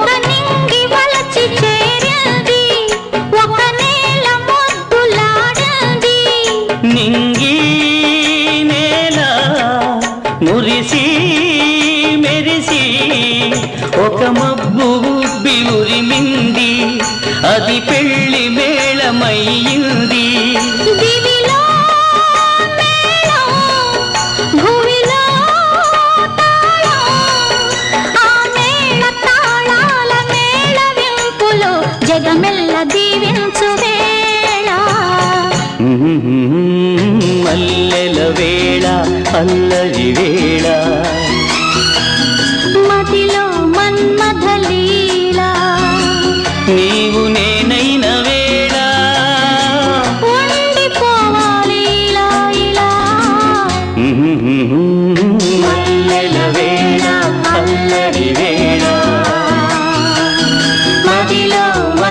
ఒక నింగి వలచి చేరింది ఒక నేల ముద్దులాడింది నింగి నేల మురిసి మెరిసి ఒక మబ్బు ఉబ్బి ఉరిమి